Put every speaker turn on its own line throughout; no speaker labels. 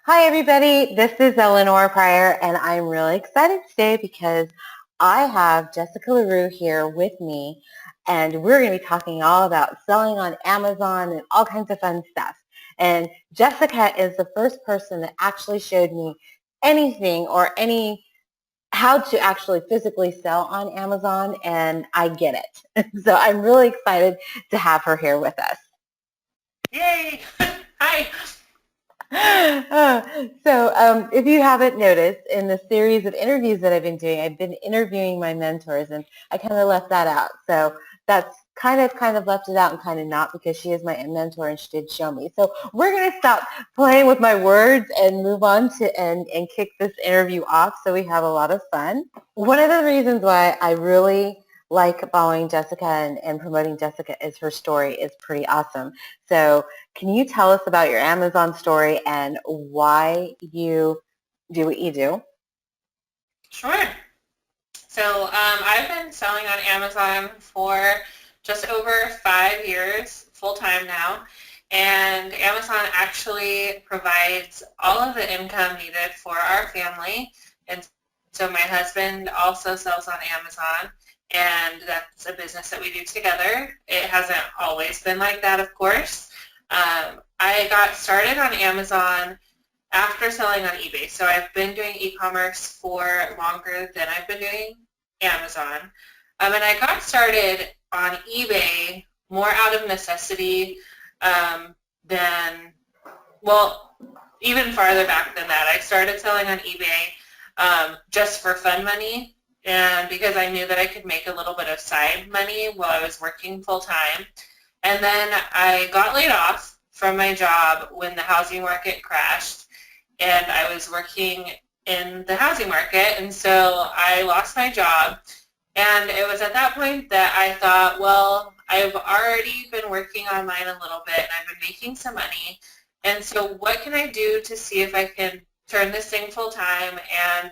Hi, everybody. This is Eleanor Pryor, and I'm really excited today because I have Jessica Larrew here with me, and we're going to be talking all about selling on Amazon and all kinds of fun stuff. And Jessica is the first person that actually showed me anything or any how to actually physically sell on Amazon, and I get it. So I'm really excited to have her here with us.
Yay! Hi.
If you haven't noticed, in the series of interviews that I've been doing, I've been interviewing my mentors, and I kind of left that out. So that's kind of left it out and kind of not because she is my mentor and she did show me. So we're going to stop playing with my words and move on to and kick this interview off so we have a lot of fun. One of the reasons why I really like following Jessica and promoting Jessica is her story is pretty awesome. So can you tell us about your Amazon story and why you do what you do?
Sure. I've been selling on Amazon for just over 5 years, full time now. And Amazon actually provides all of the income needed for our family. And so my husband also sells on Amazon, and that's a business that we do together. It hasn't always been like that, of course. I got started on Amazon after selling on eBay. So I've been doing e-commerce for longer than I've been doing Amazon. And I got started on eBay more out of necessity than, well, even farther back than that. I started selling on eBay just for fun money and because I knew that I could make a little bit of side money while I was working full time. And then I got laid off from my job when the housing market crashed, and I was working in the housing market, and so I lost my job. And it was at that point that I thought, well, I've already been working online a little bit, and I've been making some money, and so what can I do to see if I can turn this thing full time and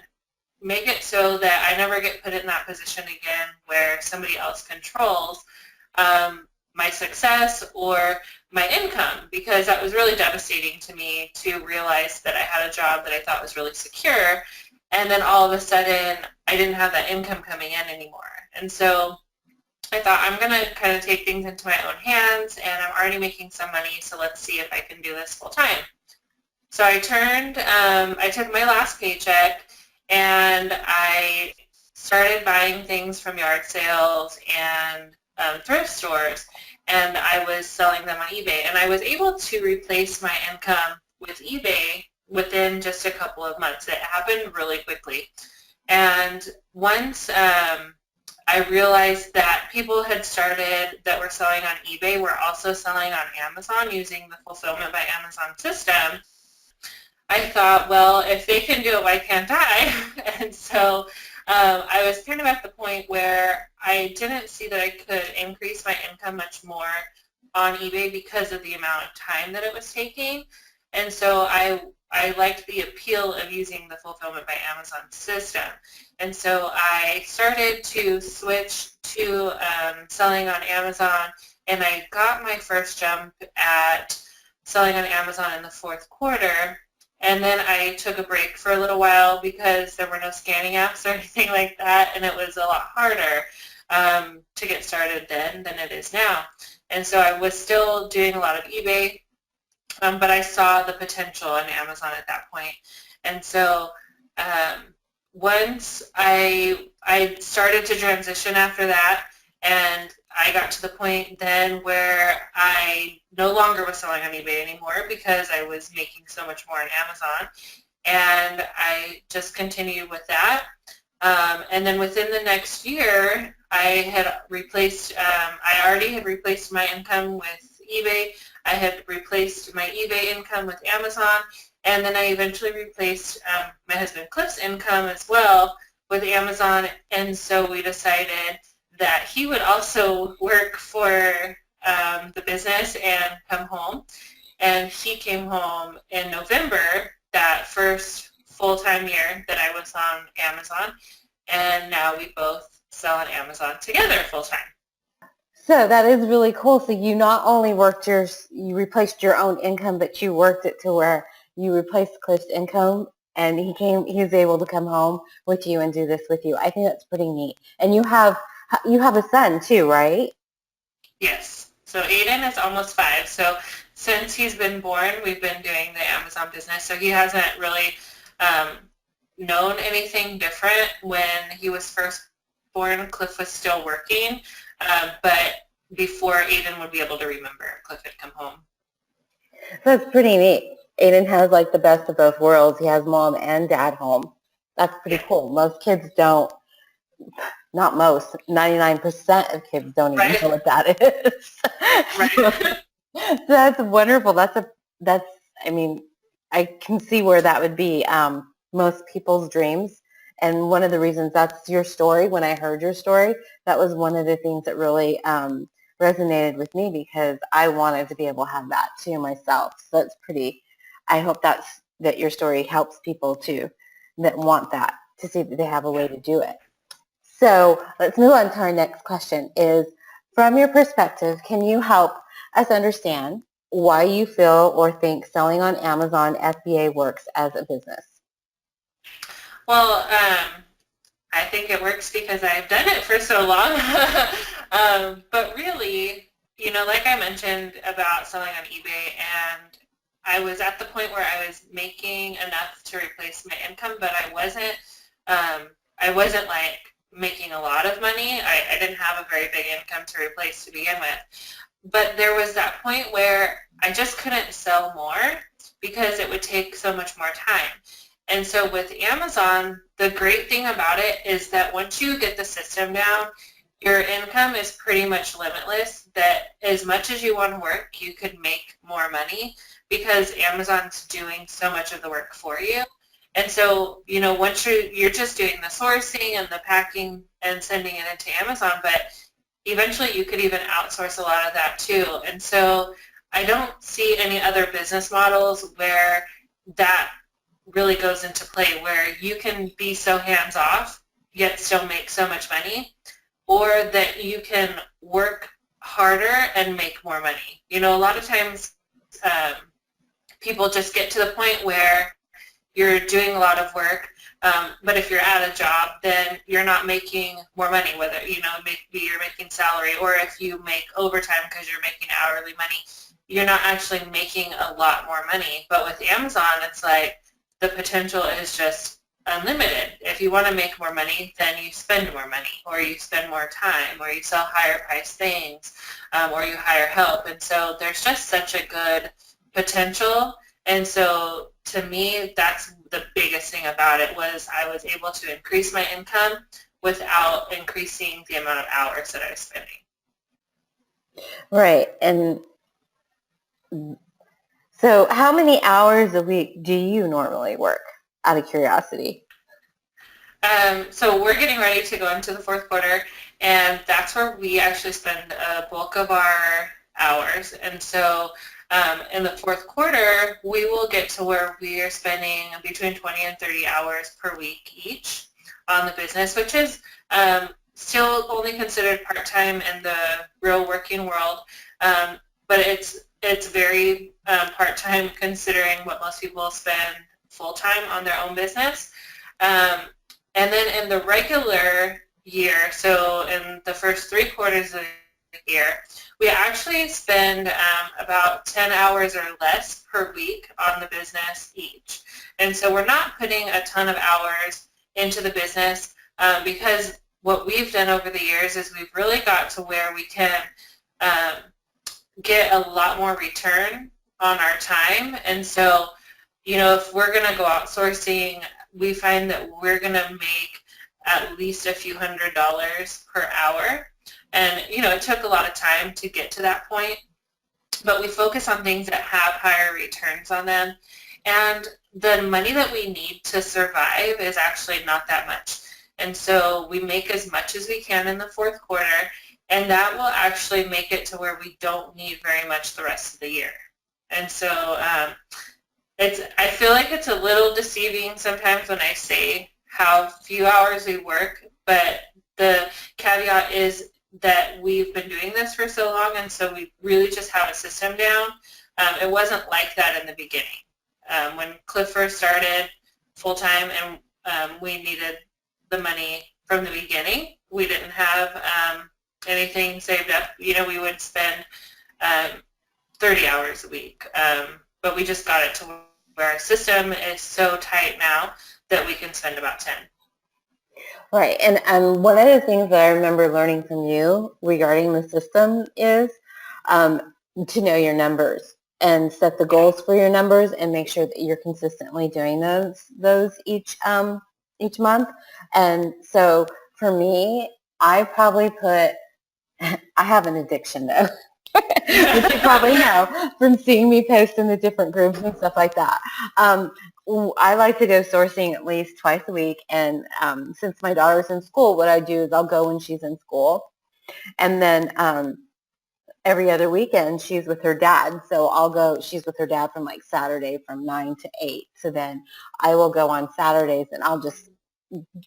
make it so that I never get put in that position again where somebody else controls my success or my income, because that was really devastating to me to realize that I had a job that I thought was really secure, and then all of a sudden I didn't have that income coming in anymore. And so I thought, I'm going to kind of take things into my own hands, and I'm already making some money, so let's see if I can do this full time. So I took my last paycheck and I started buying things from yard sales and thrift stores, and I was selling them on eBay. And I was able to replace my income with eBay within just a couple of months. It happened really quickly. And once I realized that people had started that were selling on eBay were also selling on Amazon using the Fulfillment by Amazon system, I thought, well, if they can do it, why can't I? And so I was kind of at the point where I didn't see that I could increase my income much more on eBay because of the amount of time that it was taking. And so I liked the appeal of using the Fulfillment by Amazon system. And so I started to switch to selling on Amazon, and I got my first jump at selling on Amazon in the fourth quarter. And then I took a break for a little while because there were no scanning apps or anything like that, and it was a lot harder to get started then than it is now. And so I was still doing a lot of eBay, but I saw the potential on Amazon at that point. And so once I started to transition after that, and I got to the point then where I no longer was selling on eBay anymore because I was making so much more on Amazon, and I just continued with that. And then within the next year, I already had replaced my income with eBay. I had replaced my eBay income with Amazon, and then I eventually replaced my husband Cliff's income as well with Amazon, and so we decided that he would also work for the business and come home. And he came home in November, that first full-time year that I was on Amazon, and now we both sell on Amazon together full-time.
So that is really cool. So you not only you replaced your own income, but you worked it to where you replaced Cliff's income and he was able to come home with you and do this with you. I think that's pretty neat. And you have a son too, right?
Yes. So Aiden is almost 5. So since he's been born, we've been doing the Amazon business. So he hasn't really um, known anything different. When he was first born, Cliff was still working, but before Aiden would be able to remember, Cliff had come home.
That's pretty neat. Aiden has like the best of both worlds. He has mom and dad home. That's pretty cool. Most kids don't, not most, 99% of kids don't even
Right?
know what that is.
Right.
That's wonderful. That's, I mean, I can see where that would be most people's dreams. And one of the reasons that's your story, when I heard your story, that was one of the things that really resonated with me because I wanted to be able to have that too myself. So that's pretty, I hope that your story helps people too that want that to see that they have a way to do it. So let's move on to our next question is, from your perspective, can you help us understand why you feel or think selling on Amazon FBA works as a business?
Well, I think it works because I've done it for so long. But really, like I mentioned about selling on eBay, and I was at the point where I was making enough to replace my income, but I wasn't like making a lot of money. I didn't have a very big income to replace to begin with. But there was that point where I just couldn't sell more because it would take so much more time. And so with Amazon, the great thing about it is that once you get the system down, your income is pretty much limitless, that as much as you want to work, you could make more money because Amazon's doing so much of the work for you. And so, once you're just doing the sourcing and the packing and sending it into Amazon, but eventually you could even outsource a lot of that too. And so I don't see any other business models where that really goes into play, where you can be so hands-off yet still make so much money, or that you can work harder and make more money. A lot of times people just get to the point where you're doing a lot of work, but if you're at a job, then you're not making more money, whether, maybe you're making salary, or if you make overtime because you're making hourly money, you're not actually making a lot more money. But with Amazon, it's like the potential is just unlimited. If you want to make more money, then you spend more money, or you spend more time, or you sell higher priced things, or you hire help. And so there's just such a good potential. And so to me, that's the biggest thing about it, was I was able to increase my income without increasing the amount of hours that I was spending.
Right. And so how many hours a week do you normally work, out of curiosity?
So we're getting ready to go into the fourth quarter, and that's where we actually spend a bulk of our hours. And so in the fourth quarter, we will get to where we are spending between 20 and 30 hours per week each on the business, which is still only considered part-time in the real working world, but it's very part-time considering what most people spend full-time on their own business. And then in the regular year, so in the first 3 quarters of the year, we actually spend about 10 hours or less per week on the business each. And so we're not putting a ton of hours into the business because what we've done over the years is we've really got to where we can get a lot more return on our time. And so, if we're going to go outsourcing, we find that we're going to make at least a few $100s per hour. And, it took a lot of time to get to that point, but we focus on things that have higher returns on them. And the money that we need to survive is actually not that much. And so we make as much as we can in the fourth quarter, and that will actually make it to where we don't need very much the rest of the year. And so I feel like it's a little deceiving sometimes when I say how few hours we work, but the caveat is that we've been doing this for so long, and so we really just have a system down. It wasn't like that in the beginning. when Cliff first started full-time and we needed the money from the beginning. We didn't have anything saved up. We would spend um, 30 hours a week. But we just got it to where our system is so tight now that we can spend about 10.
Right. And one of the things that I remember learning from you regarding the system is to know your numbers and set the goals for your numbers and make sure that you're consistently doing those each month. And so for me, I probably put I have an addiction though, which you probably know from seeing me post in the different groups and stuff like that. I like to go sourcing at least twice a week, and since my daughter's in school, what I do is I'll go when she's in school, and then every other weekend she's with her dad. So I'll go. She's with her dad from like Saturday from 9 to 8. So then I will go on Saturdays and I'll just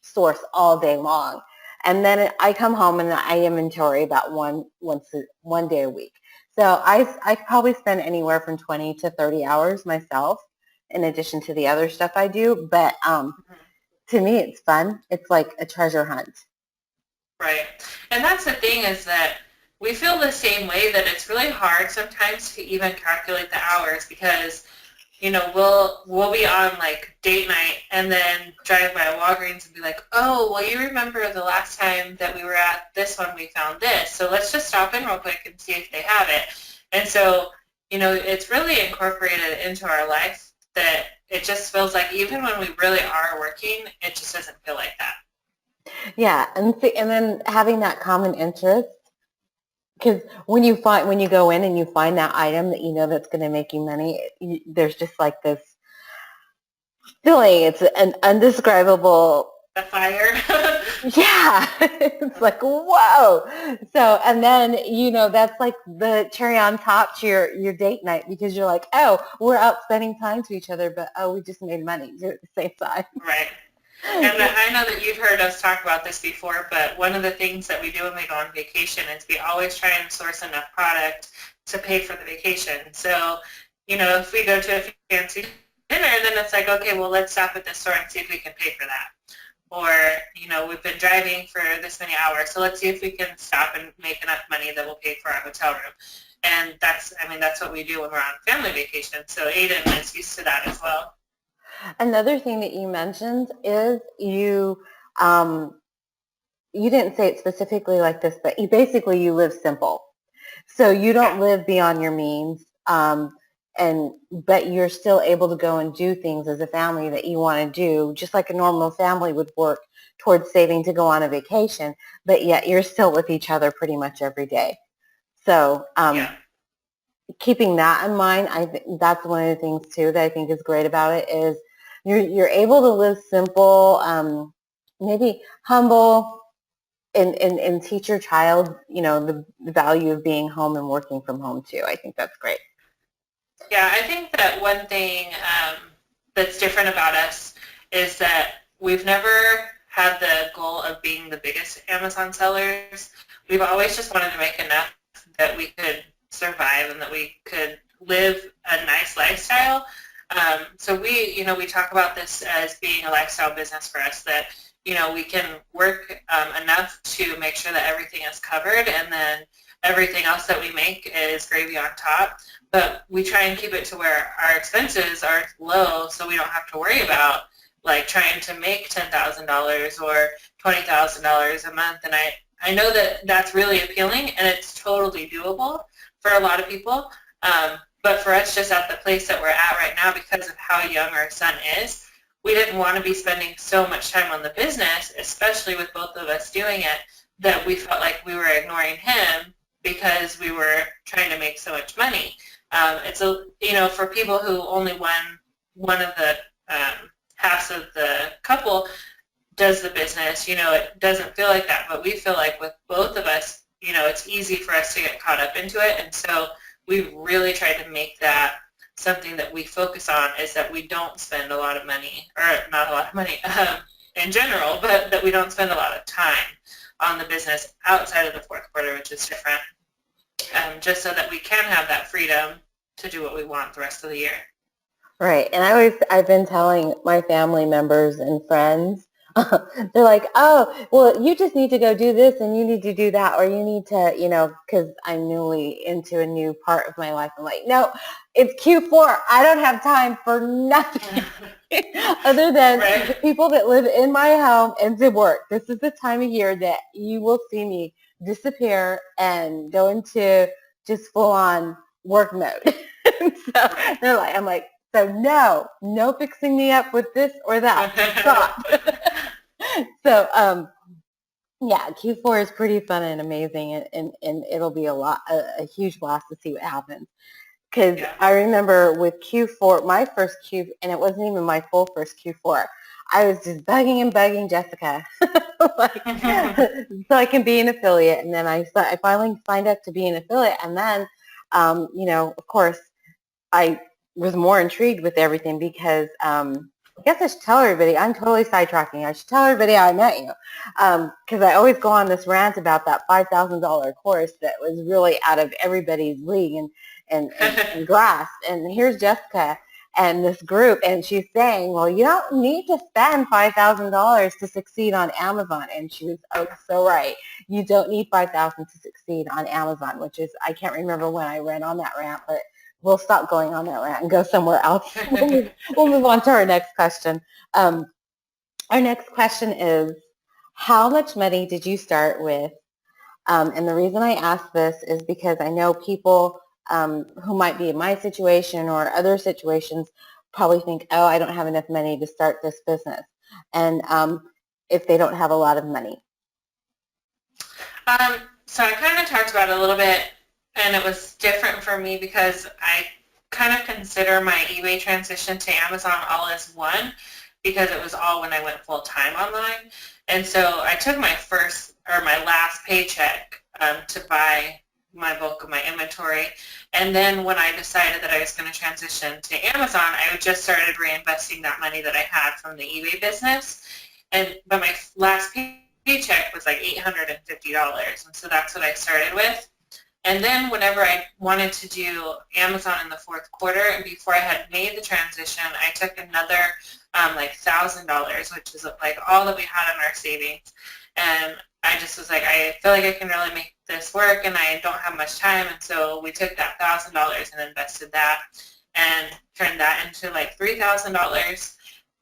source all day long. And then I come home and I inventory about one day a week. So I probably spend anywhere from 20 to 30 hours myself in addition to the other stuff I do. But to me, it's fun. It's like a treasure hunt.
Right. And that's the thing is that we feel the same way, that it's really hard sometimes to even calculate the hours because we'll be on like date night and then drive by a Walgreens and be like, oh, well, you remember the last time that we were at this one, we found this. So let's just stop in real quick and see if they have it. And so, it's really incorporated into our life that it just feels like even when we really are working, it just doesn't feel like that.
Yeah. And then having that common interest. Because when you go in and you find that item that you know that's going to make you money, there's just like this feeling. It's an undescribable.
The fire.
Yeah, it's like whoa. So and then that's like the cherry on top to your date night because you're like, oh, we're out spending time to each other, but we just made money at the same time.
Right. And I know that you've heard us talk about this before, but one of the things that we do when we go on vacation is we always try and source enough product to pay for the vacation. So, if we go to a fancy dinner, then it's like, okay, well, let's stop at this store and see if we can pay for that. Or, we've been driving for this many hours, so let's see if we can stop and make enough money that will pay for our hotel room. And that's what we do when we're on family vacation. So Aiden is used to that as well.
Another thing that you mentioned is you didn't say it specifically like this, but you live simple. So you don't live beyond your means, but you're still able to go and do things as a family that you want to do, just like a normal family would work towards saving to go on a vacation, but yet you're still with each other pretty much every day. So keeping that in mind, I think that's one of the things too that I think is great about it is you're able to live simple, maybe humble, and teach your child, the value of being home and working from home too. I think that's great.
Yeah, I think that one thing that's different about us is that we've never had the goal of being the biggest Amazon sellers. We've always just wanted to make enough that we could survive and that we could live a nice lifestyle. So we talk about this as being a lifestyle business for us, that, we can work enough to make sure that everything is covered, and then everything else that we make is gravy on top. But we try and keep it to where our expenses are low, so we don't have to worry about like trying to make $10,000 or $20,000 a month. And I know that that's really appealing, and it's totally doable for a lot of people. But for us, just at the place that we're at right now, because of how young our son is, we didn't want to be spending so much time on the business, especially with both of us doing it, that we felt like we were ignoring him because we were trying to make so much money. It's for people who only one of the halves of the couple does the business, it doesn't feel like that. But we feel like with both of us, it's easy for us to get caught up into it. And so we've really tried to make that something that we focus on, is that we don't spend a lot of money, or not a lot of money in general, but that we don't spend a lot of time on the business outside of the fourth quarter, which is different, just so that we can have that freedom to do what we want the rest of the year.
Right. And I've been telling my family members and friends, they're like, oh, well, you just need to go do this and you need to do that, or you need to, because I'm newly into a new part of my life. I'm like, no, it's Q4. I don't have time for nothing other than
Right.
the people that live in my home and to work. This is the time of year that you will see me disappear and go into just full on work mode. So they're like, I'm like, so no fixing me up with this or that. Stop. So yeah, Q4 is pretty fun and amazing, and it'll be a huge blast to see what happens. Because
Yeah.
I remember with Q4, my first Q, and it wasn't even my full first Q4. I was just begging and begging Jessica, like, so I can be an affiliate. And then I finally signed up to be an affiliate. And then, of course, I was more intrigued with everything because I guess I should tell everybody, I'm totally sidetracking. I should tell everybody how I met you because I always go on this rant about that $5,000 course that was really out of everybody's league and grasp. And here's Jessica and this group, and she's saying, well, you don't need to spend $5,000 to succeed on Amazon. And she was so right. You don't need $5,000 to succeed on Amazon, which is, I can't remember when I ran on that rant, but we'll stop going on that rant and go somewhere else. We'll move on to our next question. Our next question is, how much money did you start with? And the reason I ask this is because I know people who might be in my situation or other situations probably think, oh, I don't have enough money to start this business. And if they don't have a lot of money.
So I kind of talked about it a little bit, and it was different for me because I kind of consider my eBay transition to Amazon all as one because it was all when I went full-time online. And so I took my last paycheck to buy my bulk of my inventory. And then when I decided that I was going to transition to Amazon, I just started reinvesting that money that I had from the eBay business. But my last paycheck was like $850, and so that's what I started with. And then whenever I wanted to do Amazon in the fourth quarter, and before I had made the transition, I took another like $1,000, which is like all that we had in our savings. And I just was like, I feel like I can really make this work, and I don't have much time. And so we took that $1,000 and invested that, and turned that into like $3,000,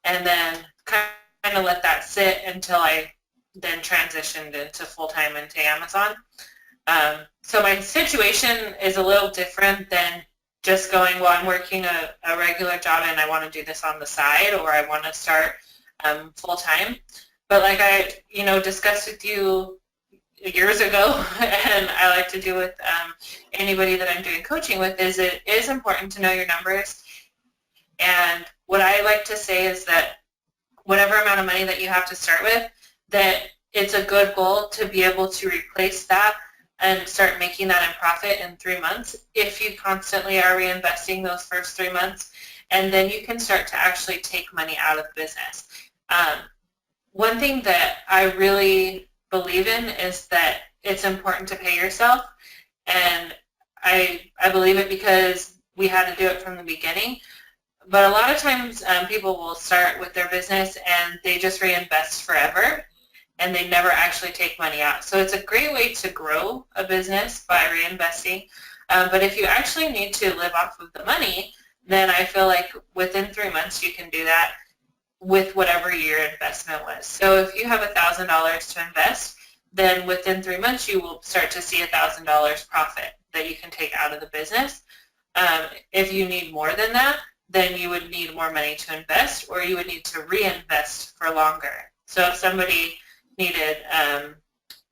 and then kind of let that sit until I then transitioned into full-time into Amazon. So my situation is a little different than just going, well, I'm working a regular job and I want to do this on the side, or I want to start full-time. But like I, discussed with you years ago, and I like to do with anybody that I'm doing coaching with, is it is important to know your numbers. And what I like to say is that whatever amount of money that you have to start with, that it's a good goal to be able to replace that and start making that in profit in 3 months if you constantly are reinvesting those first 3 months, and then you can start to actually take money out of the business. One thing that I really believe in is that it's important to pay yourself, and I believe it because we had to do it from the beginning. But a lot of times people will start with their business and they just reinvest forever, and they never actually take money out. So it's a great way to grow a business by reinvesting. But if you actually need to live off of the money, then I feel like within 3 months you can do that with whatever your investment was. So if you have $1,000 to invest, then within 3 months you will start to see $1,000 profit that you can take out of the business. If you need more than that, then you would need more money to invest, or you would need to reinvest for longer. So if somebody needed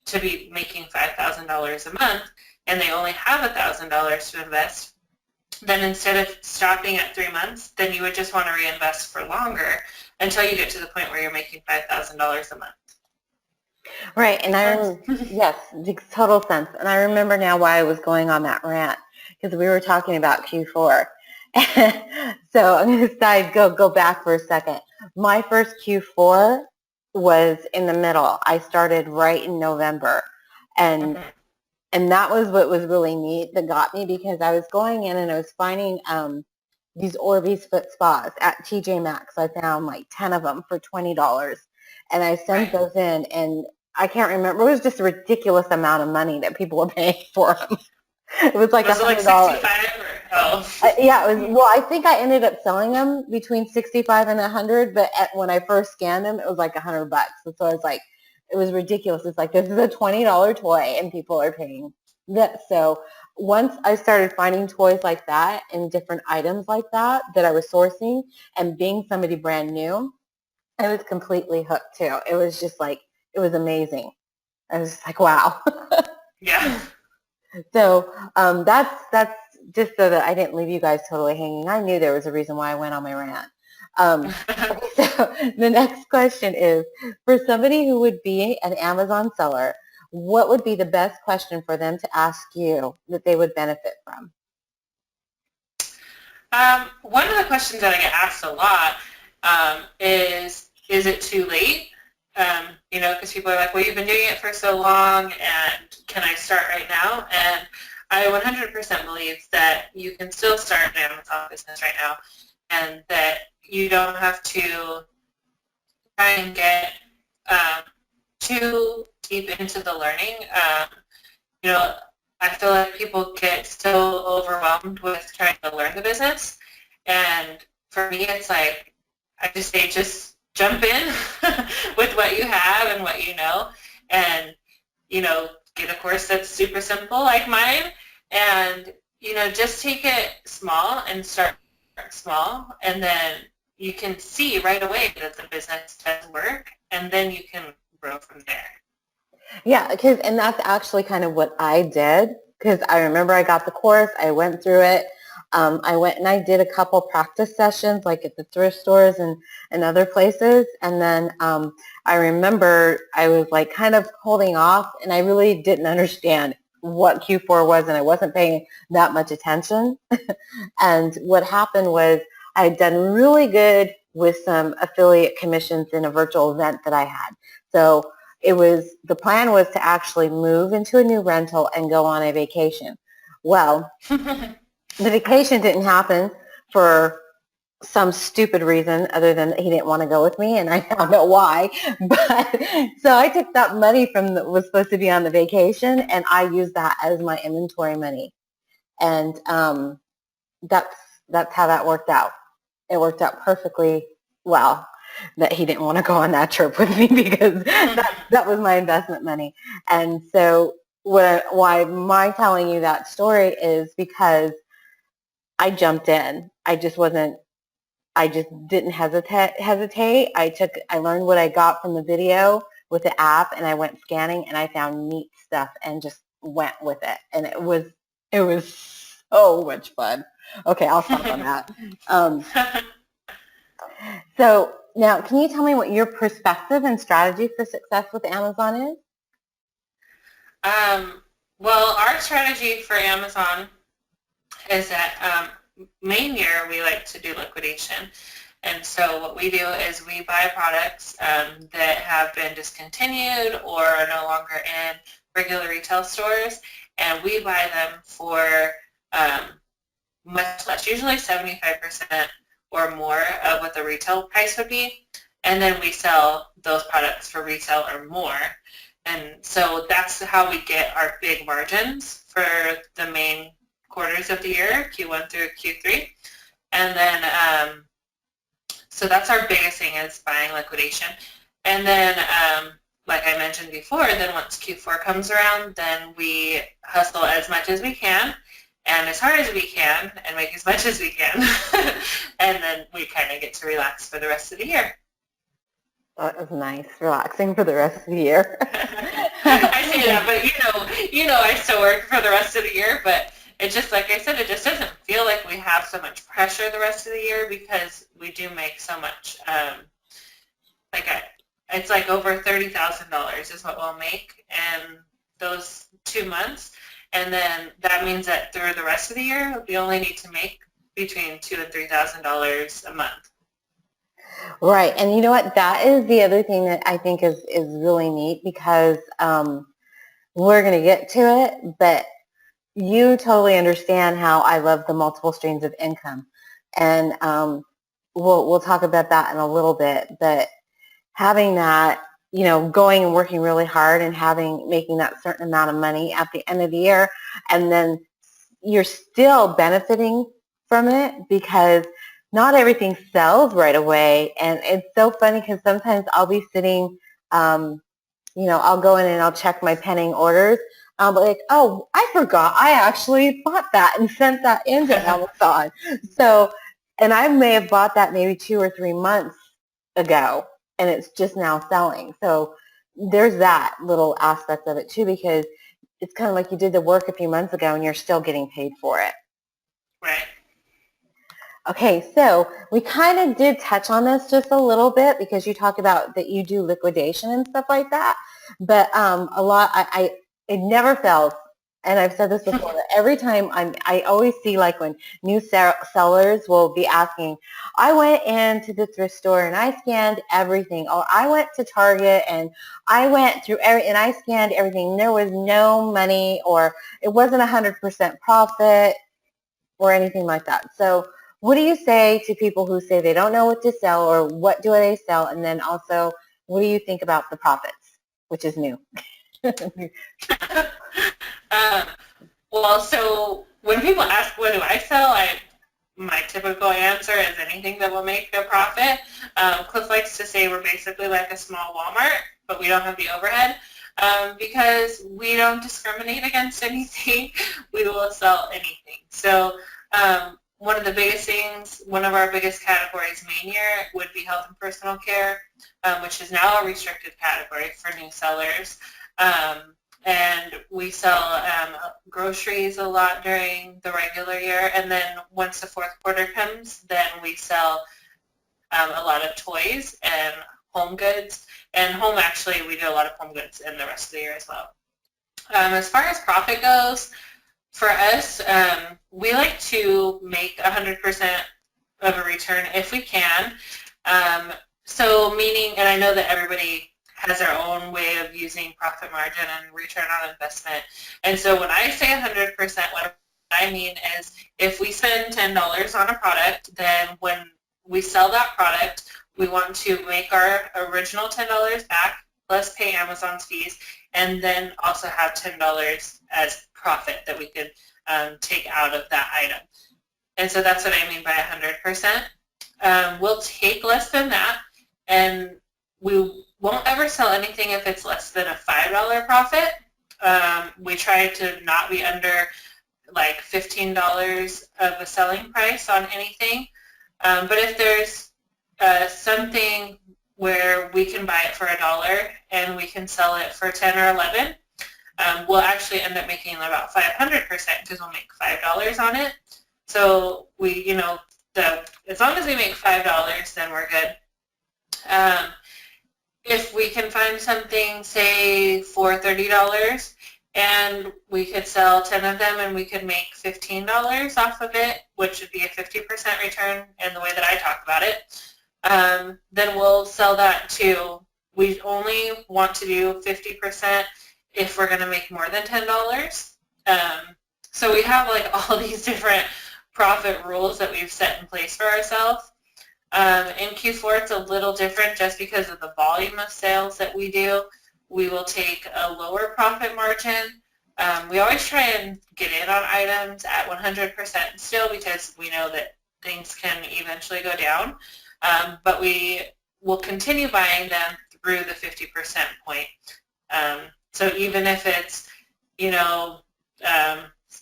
to be making $5,000 a month and they only have $1,000 to invest, then instead of stopping at 3 months, then you would just want to reinvest for longer until you get to the point where you're making $5,000 a month.
Right, and yes, makes total sense. And I remember now why I was going on that rant, because we were talking about Q4. So I'm going to go back for a second. My first Q4 was in the middle. I started right in November, and that was what was really neat that got me, because I was going in and I was finding these Orbeez foot spas at TJ Maxx. I found like 10 of them for $20, and I sent
Right.
those in, and I can't remember. It was just a ridiculous amount of money that people were paying for them. It was like
Was it like
$100.
65 or oh?
Yeah, it was. Well, I think I ended up selling them between 65 and 100, but when I first scanned them, it was like $100. And so I was like, it was ridiculous. It's like, this is a $20 toy, and people are paying that. So once I started finding toys like that and different items like that I was sourcing, and being somebody brand new, I was completely hooked too. It was just like, it was amazing. I was just like, wow.
Yeah.
So that's just so that I didn't leave you guys totally hanging. I knew there was a reason why I went on my rant. Okay, so the next question is, for somebody who would be an Amazon seller, what would be the best question for them to ask you that they would benefit from?
One of the questions that I get asked a lot is it too late? Because people are like, well, you've been doing it for so long, and can I start right now? And I 100% believe that you can still start an Amazon business right now, and that you don't have to try and get too deep into the learning. You know, I feel like people get so overwhelmed with trying to learn the business. And for me, it's like, I just say, just jump in with what you have and what you know. And, get a course that's super simple like mine. And, just take it small and start small. And then you can see right away that the business does work. And then you can grow from there.
Yeah, and that's actually kind of what I did, because I remember I got the course, I went through it. I went and I did a couple practice sessions, like at the thrift stores and other places. And then I remember I was like kind of holding off, and I really didn't understand what Q4 was, and I wasn't paying that much attention. And what happened was I had done really good with some affiliate commissions in a virtual event that I had. So the plan was to actually move into a new rental and go on a vacation. Well, the vacation didn't happen for some stupid reason other than that he didn't want to go with me, and I don't know why. But so I took that money from that was supposed to be on the vacation, and I used that as my inventory money. And that's how that worked out. It worked out perfectly well that he didn't want to go on that trip with me, because that was my investment money. And so why my telling you that story is because I jumped in. I just didn't hesitate. I learned what I got from the video with the app, and I went scanning, and I found neat stuff and just went with it. And it was so much fun. Okay, I'll stop on that. So now, can you tell me what your perspective and strategy for success with Amazon is?
Well, our strategy for Amazon is that main year we like to do liquidation. And so what we do is we buy products that have been discontinued or are no longer in regular retail stores, and we buy them for much less, usually 75% or more of what the retail price would be, and then we sell those products for retail or more. And so that's how we get our big margins for the main quarters of the year, Q1 through Q3. And then, so that's our biggest thing, is buying liquidation. And then, like I mentioned before, then once Q4 comes around, then we hustle as much as we can and as hard as we can and make as much as we can. And then we kind of get to relax for the rest of the year.
That was nice, relaxing for the rest of the year.
I say that, but I still work for the rest of the year, but it just, like I said, it just doesn't feel like we have so much pressure the rest of the year, because we do make so much, it's like over $30,000 is what we'll make in those 2 months. And then that means that through the rest of the year, we only need to make between $2,000 and $3,000 a month.
Right. And you know what? That is the other thing that I think is really neat, because we're going to get to it, but you totally understand how I love the multiple streams of income. and we'll talk about that in a little bit. But having that, going and working really hard and making that certain amount of money at the end of the year, and then you're still benefiting from it because not everything sells right away. And it's so funny because sometimes I'll be sitting, I'll go in and I'll check my pending orders. I'll be like, oh, I forgot. I actually bought that and sent that into Amazon. So, and I may have bought that maybe 2 or 3 months ago, and it's just now selling. So there's that little aspect of it too, because it's kind of like you did the work a few months ago and you're still getting paid for it.
Right.
Okay, so we kind of did touch on this just a little bit because you talk about that you do liquidation and stuff like that, but a lot, it never fails, and I've said this before, that every time I always see like when new sellers will be asking, I went into the thrift store and I scanned everything, or I went to Target and I went through and I scanned everything. There was no money, or it wasn't 100% profit or anything like that. So what do you say to people who say they don't know what to sell, or what do they sell? And then also, what do you think about the profits, which is new?
Well, so when people ask what do I sell, my typical answer is anything that will make a profit. Cliff likes to say we're basically like a small Walmart, but we don't have the overhead because we don't discriminate against anything. We will sell anything. So one of the biggest things, one of our biggest categories main year would be health and personal care, which is now a restricted category for new sellers. And we sell groceries a lot during the regular year. And then once the fourth quarter comes, then we sell a lot of toys and home goods. And home, actually, we do a lot of home goods in the rest of the year as well. As far as profit goes, for us, we like to make 100% of a return if we can. So meaning, and I know that everybody has their own way of using profit margin and return on investment. And so when I say 100%, what I mean is if we spend $10 on a product, then when we sell that product, we want to make our original $10 back plus pay Amazon's fees, and then also have $10 as profit that we could take out of that item. And so that's what I mean by 100%. We'll take less than that, and we won't ever sell anything if it's less than a $5 profit. We try to not be under like $15 of a selling price on anything. But if there's something where we can buy it for $1 and we can sell it for 10 or 11, we'll actually end up making about 500% because we'll make $5 on it. So we, as long as we make $5, then we're good. If we can find something, say, for $30, and we could sell 10 of them and we could make $15 off of it, which would be a 50% return in the way that I talk about it, then we'll sell that too. We only want to do 50% if we're going to make more than $10. So we have like all these different profit rules that we've set in place for ourselves. In Q4, it's a little different just because of the volume of sales that we do. We will take a lower profit margin. We always try and get in on items at 100% still because we know that things can eventually go down. But we will continue buying them through the 50% point. So even if it's,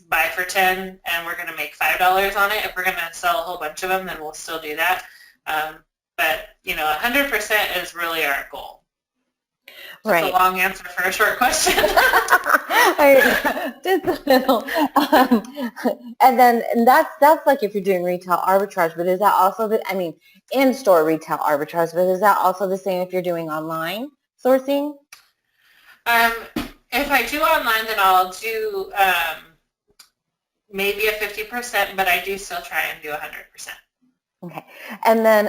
buy for 10 and we're going to make $5 on it, if we're going to sell a whole bunch of them, then we'll still do that. But 100% is really our goal. Right. That's a long answer for a short question.
Just a little. And that's like if you're doing retail arbitrage, but is that also in-store retail arbitrage, but is that also the same if you're doing online sourcing?
If I do online, then I'll do maybe a 50%, but I do still try and do 100%.
Okay. And then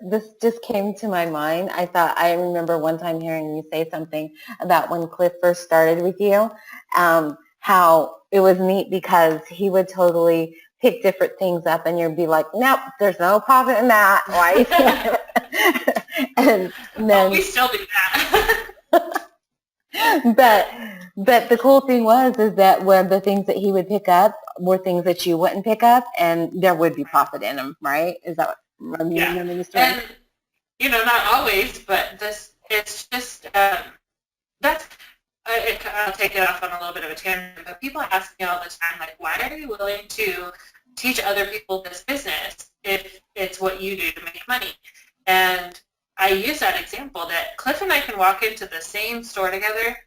this just came to my mind. I remember one time hearing you say something about when Cliff first started with you, how it was neat because he would totally pick different things up and you'd be like, nope, there's no profit in that. Why? and
Oh,
then
we still do that.
but the cool thing is that when the things that he would pick up were things that you wouldn't pick up, and there would be profit in them, right? Is that what you
Yeah.
remember the story?
And, not always, but it's just, that's, I'll take it off on a little bit of a tangent, but people ask me all the time, like, why are you willing to teach other people this business if it's what you do to make money? And I use that example that Cliff and I can walk into the same store together,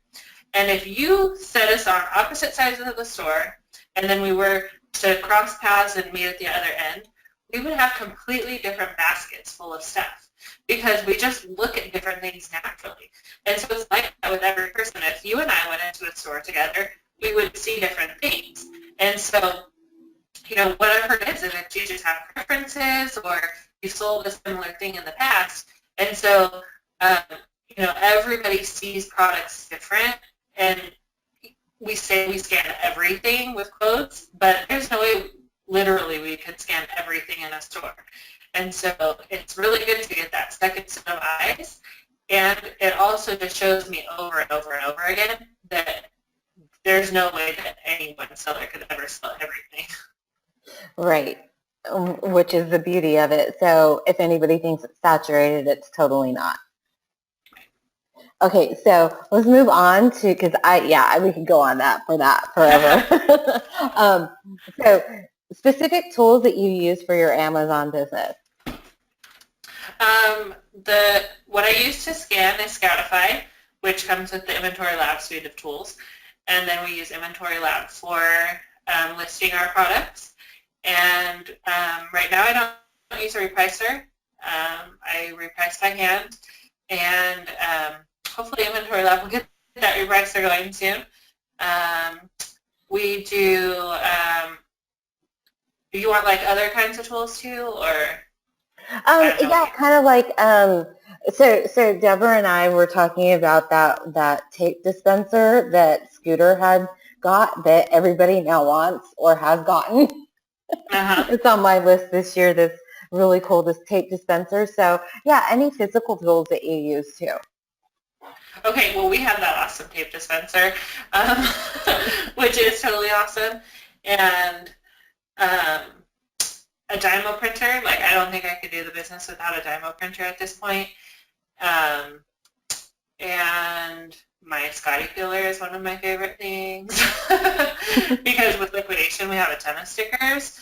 and if you set us on opposite sides of the store, and then we were to cross paths and meet at the other end, we would have completely different baskets full of stuff because we just look at different things naturally. And so it's like that with every person. If you and I went into a store together, we would see different things. And so, whatever it is, if you just have preferences or you sold a similar thing in the past. And so, everybody sees products different, and we say we scan everything with codes, but there's no way literally we could scan everything in a store. And so it's really good to get that second set of eyes, and it also just shows me over and over and over again that there's no way that any one seller could ever sell everything.
Right, which is the beauty of it. So if anybody thinks it's saturated, it's totally not. Okay, so let's move on to, because we could go on that forever. So specific tools that you use for your Amazon business.
What I use to scan is Scoutify, which comes with the Inventory Lab suite of tools. And then we use Inventory Lab for listing our products. And right now I don't use a repricer. I reprice by hand. And hopefully Inventory Lab will get that repricer going soon. We do, do you want like other kinds of tools too, or?
Kind of like, so Deborah and I were talking about that tape dispenser that Scooter had got that everybody now wants or has gotten.
Uh-huh.
It's on my list this year, this really cool, this tape dispenser. So yeah, any physical tools that you use too.
Okay, well, we have that awesome tape dispenser, which is totally awesome. And a Dymo printer, like I don't think I could do the business without a Dymo printer at this point. And my Scotty peeler is one of my favorite things because with liquidation we have a ton of stickers.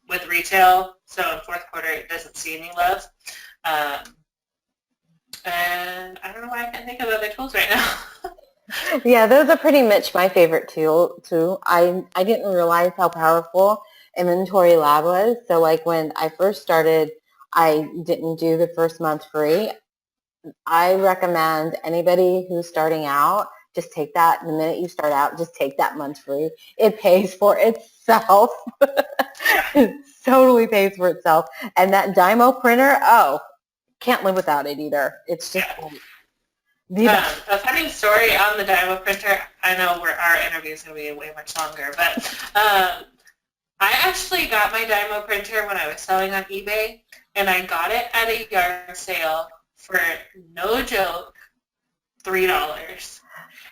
With retail, so in fourth quarter it doesn't see any love. And I don't know why I can't think of other tools right now.
Yeah, those are pretty much my favorite tool too. I didn't realize how powerful Inventory Lab was. So like when I first started, I didn't do the first month free. I recommend anybody who's starting out, just take that. The minute you start out, just take that month free. It pays for itself. It totally pays for itself. And that Dymo printer, can't live without it either. It's just
a funny story on the Dymo printer. I know our interview is going to be way much longer, but I actually got my Dymo printer when I was selling on eBay, and I got it at a yard sale for, no joke, $3.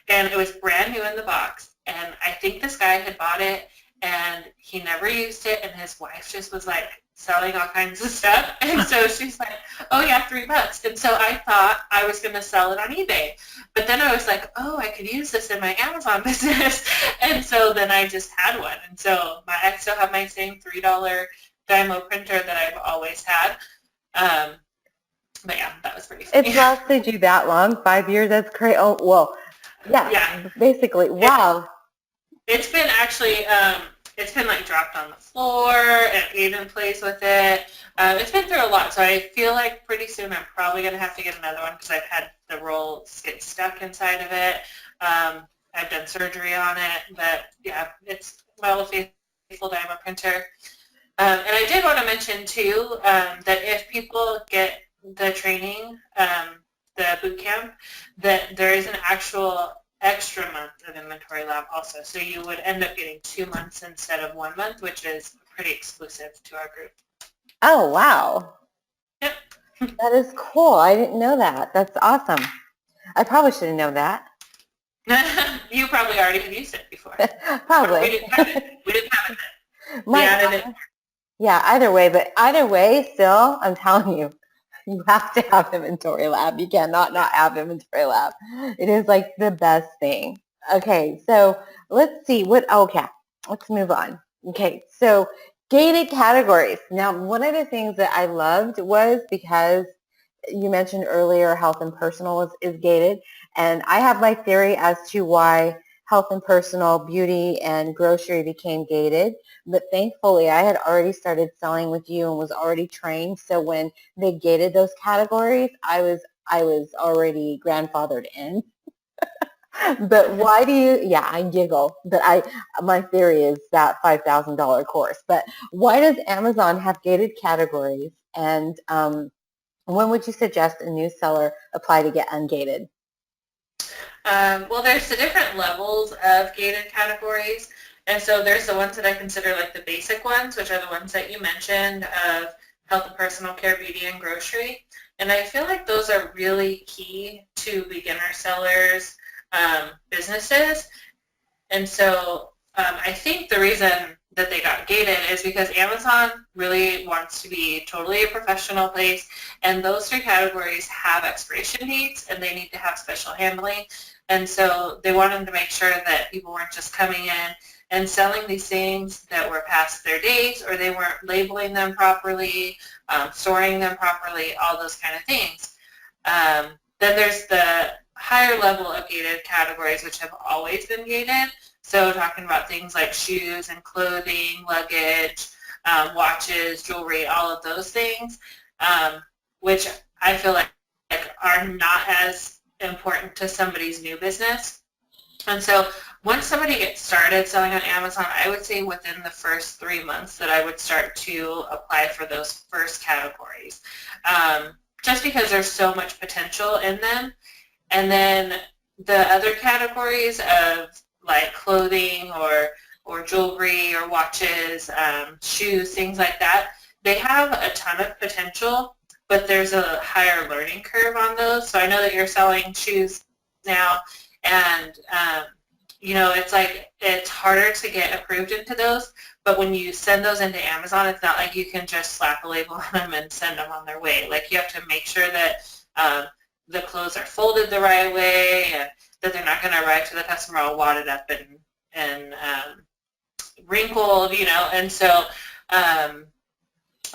And it was brand new in the box, and I think this guy had bought it, and he never used it, and his wife just was like selling all kinds of stuff, and so she's like, oh yeah, $3. And so I thought I was going to sell it on eBay, but then I was like, oh, I could use this in my Amazon business, and so then I just had one, and so I still have my same $3 Dymo printer that I've always had. But yeah, that was pretty funny.
It's lasted you that long, 5 years, that's great. Oh, well, yeah. Basically, wow.
It's been actually, it's been like dropped on the floor, and Aiden plays with it. It's been through a lot, so I feel like pretty soon I'm probably going to have to get another one because I've had the rolls get stuck inside of it. I've done surgery on it, but yeah, it's my old faithful Dymo printer. And I did want to mention too that if people get the training, the boot camp, that there is an actual extra month of Inventory Lab also. So you would end up getting 2 months instead of 1 month, which is pretty exclusive to our group.
Oh, wow.
Yep.
That is cool. I didn't know that. That's awesome. I probably should have known that.
You probably already have used it before.
Probably.
We didn't have it. We didn't have it then. We
Might
added
have.
it.
Yeah, either way, still, I'm telling you, you have to have Inventory Lab. You cannot not have Inventory Lab. It is like the best thing. Okay, so let's see okay, let's move on. Okay, so gated categories. Now, one of the things that I loved was because you mentioned earlier health and personal is gated, and I have my theory as to why health and personal, beauty, and grocery became gated. But thankfully, I had already started selling with you and was already trained. So when they gated those categories, I was already grandfathered in. But why do you? Yeah, I giggle. But my theory is that $5,000 course. But why does Amazon have gated categories? And when would you suggest a new seller apply to get ungated?
Well, there's the different levels of gated categories. And so there's the ones that I consider like the basic ones, which are the ones that you mentioned of health and personal care, beauty, and grocery. And I feel like those are really key to beginner sellers' businesses. And so I think the reason that they got gated is because Amazon really wants to be totally a professional place, and those three categories have expiration dates, and they need to have special handling. And so they wanted to make sure that people weren't just coming in and selling these things that were past their dates, or they weren't labeling them properly, storing them properly, all those kind of things. Then there's the higher level of gated categories, which have always been gated. So talking about things like shoes and clothing, luggage, watches, jewelry, all of those things, which I feel like are not as important to somebody's new business. And so once somebody gets started selling on Amazon, I would say within the first 3 months that I would start to apply for those first categories, just because there's so much potential in them. And then the other categories of like clothing or jewelry or watches, shoes, things like that, they have a ton of potential, but there's a higher learning curve on those. So I know that you're selling shoes now, and it's like it's harder to get approved into those, but when you send those into Amazon, it's not like you can just slap a label on them and send them on their way. Like you have to make sure that the clothes are folded the right way, and that they're not going to arrive to the customer all wadded up and wrinkled, and so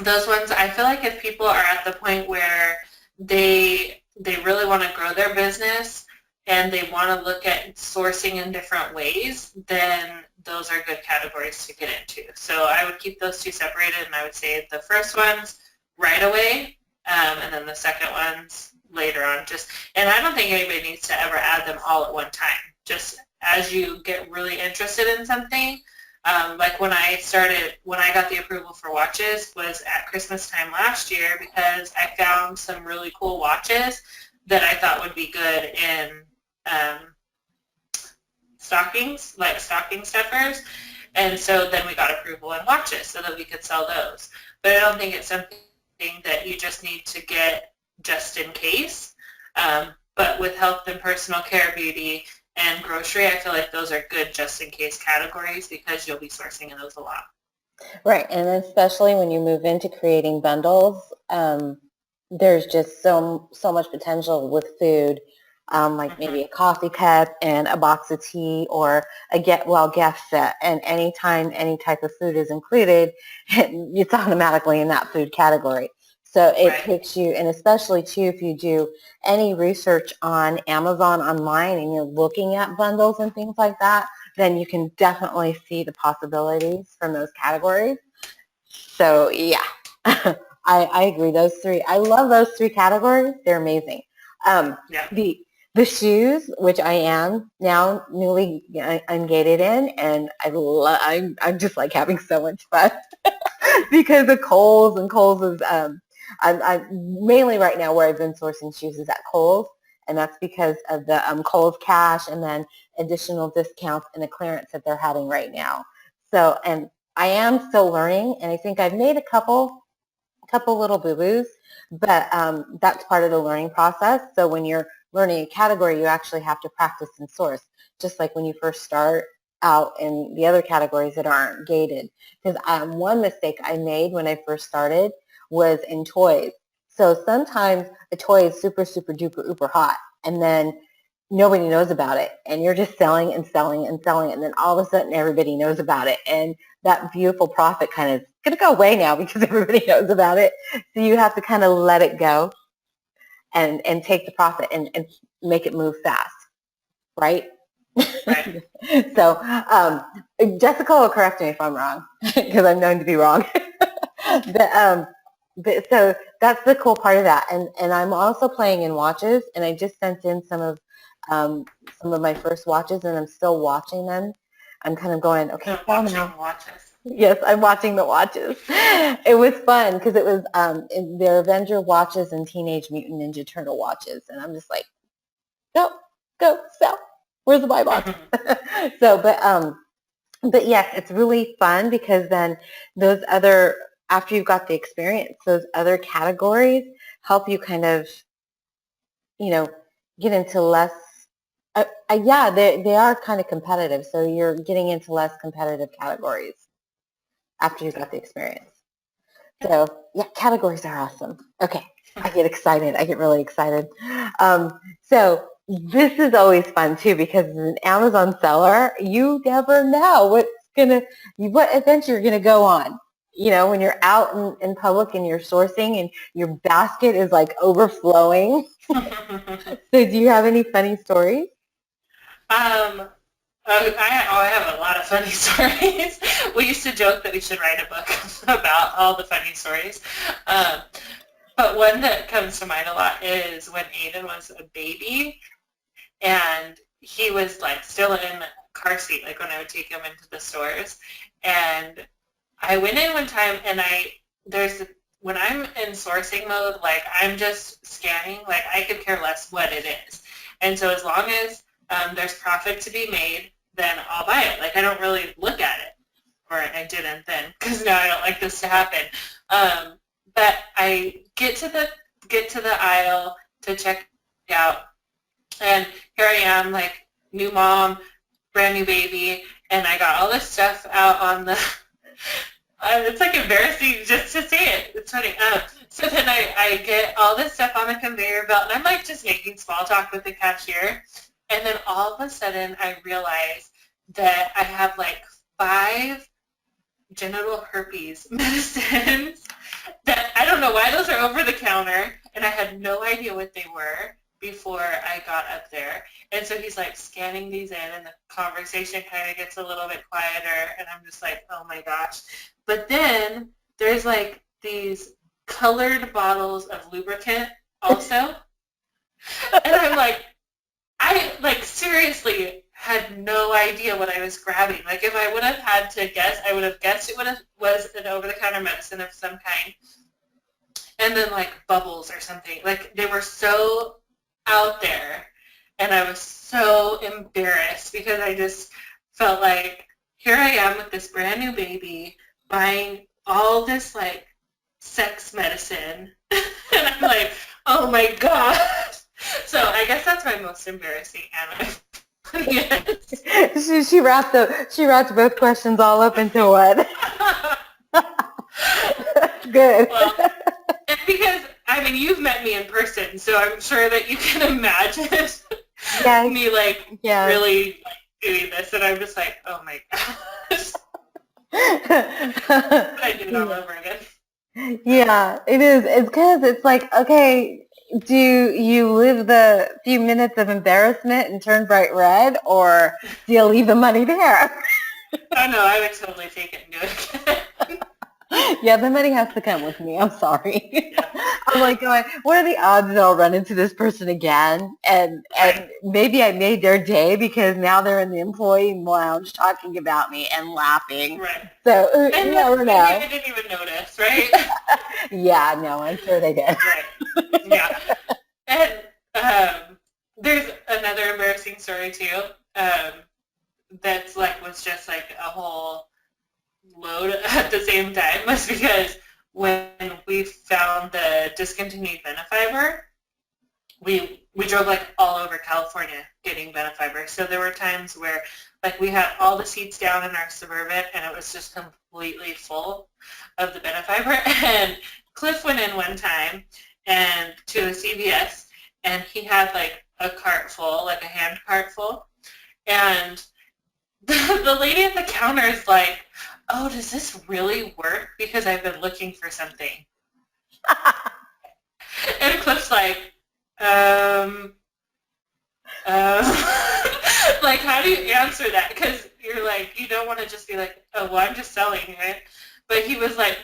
those ones, I feel like if people are at the point where they really want to grow their business and they want to look at sourcing in different ways, then those are good categories to get into. So I would keep those two separated, and I would say the first ones right away, and then the second ones later on. And I don't think anybody needs to ever add them all at one time. Just as you get really interested in something, like when I got the approval for watches was at Christmas time last year, because I found some really cool watches that I thought would be good in stockings, like stocking stuffers. And so then we got approval in watches so that we could sell those. But I don't think it's something that you just need to get just in case. But with health and personal care, beauty, and grocery, I feel like those are good just in case categories because you'll be sourcing in those a lot.
Right, and especially when you move into creating bundles, there's just so much potential with food, like maybe a coffee cup and a box of tea, or a get well gift set. And anytime any type of food is included, it's automatically in that food category. So it takes you, and especially too if you do any research on Amazon online and you're looking at bundles and things like that, then you can definitely see the possibilities from those categories. So yeah, I agree. Those three, I love those three categories. They're amazing. The shoes, which I am now newly ungated in, and I'm just like having so much fun because of Kohl's, and Kohl's is I'm mainly right now where I've been sourcing shoes is at Kohl's, and that's because of the Kohl's Cash and then additional discounts and the clearance that they're having right now. So, and I am still learning, and I think I've made a couple little boo-boos, but that's part of the learning process. So when you're learning a category, you actually have to practice and source, just like when you first start out in the other categories that aren't gated. Because one mistake I made when I first started was in toys. So sometimes a toy is super, super duper, uber hot, and then nobody knows about it, and you're just selling and selling and selling, and then all of a sudden everybody knows about it, and that beautiful profit kind of is going to go away now because everybody knows about it. So you have to kind of let it go and take the profit and make it move fast, right?
Right.
So Jessica will correct me if I'm wrong because I'm known to be wrong. So that's the cool part of that. And I'm also playing in watches, and I just sent in some of my first watches, and I'm still watching them. I'm kind of going, okay,
So
well
watching
now.
watches.
Yes, I'm watching the watches. It was fun because it was they're Avenger watches and Teenage Mutant Ninja Turtle watches, and I'm just like, go, go, sell. Where's the buy box? So, but yes, it's really fun because then those other, after you've got the experience, those other categories help you kind of, you know, get into less. Yeah, they are kind of competitive, so you're getting into less competitive categories after you've got the experience. So yeah, categories are awesome. Okay, I get excited. I get really excited. So this is always fun too because as an Amazon seller, you never know what adventure you're gonna go on. You know, when you're out in public and you're sourcing and your basket is like overflowing. So do you have any funny stories?
um, I have a lot of funny stories. We used to joke that we should write a book about all the funny stories. Um, but one that comes to mind a lot is when Aiden was a baby and he was like still in car seat, like when I would take him into the stores. And I went in one time and when I'm in sourcing mode, like I'm just scanning, like I could care less what it is. And so as long as there's profit to be made, then I'll buy it. Like I don't really look at it, or I didn't then, because now I don't like this to happen. But I get to the aisle to check out, and here I am, like new mom, brand new baby, and I got all this stuff out on the. It's like embarrassing just to say it. It's funny. So then I get all this stuff on the conveyor belt, and I'm like just making small talk with the cashier. And then all of a sudden I realize that I have like 5 genital herpes medicines that I don't know why those are over the counter, and I had no idea what they were before I got up there. And so he's like scanning these in, and the conversation kind of gets a little bit quieter, and I'm just like, oh my gosh. But then there's like these colored bottles of lubricant also, and I'm like, I like seriously had no idea what I was grabbing. Like if I would have had to guess, I would have guessed it was an over-the-counter medicine of some kind. And then like bubbles or something. Like they were so out there, and I was so embarrassed because I just felt like here I am with this brand new baby buying all this like sex medicine, and I'm like, oh my god. So I guess that's my most embarrassing anime. Yes.
She wrapped both questions all up into one. Good.
Well, and because I mean you've met me in person, so I'm sure that you can imagine me like really like, doing this, and I'm just like, oh my gosh. I do it all over again.
Yeah, it is. It's because it's like, okay, do you live the few minutes of embarrassment and turn bright red, or do you leave the money there?
Oh no, I would totally take it and do it again.
Yeah, the money has to come with me. I'm sorry.
Yeah.
I'm like going, what are the odds that I'll run into this person again? And maybe I made their day because now they're in the employee lounge talking about me and laughing.
Right.
So
And
you never know.
I didn't even notice, right?
Yeah, no, I'm sure they did.
Right. Yeah. And there's another embarrassing story too. That's like was just like a whole load at the same time was because when we found the discontinued Benefiber, we drove like all over California getting Benefiber. So there were times where like we had all the seats down in our Suburban and it was just completely full of the Benefiber. And Cliff went in one time and to a CVS and he had like a cart full, like a hand cart full. And the lady at the counter is like, oh, does this really work? Because I've been looking for something. And Cliff's like, um, like, how do you answer that? Because you're like, you don't want to just be like, oh, well, I'm just selling, right? But he was like,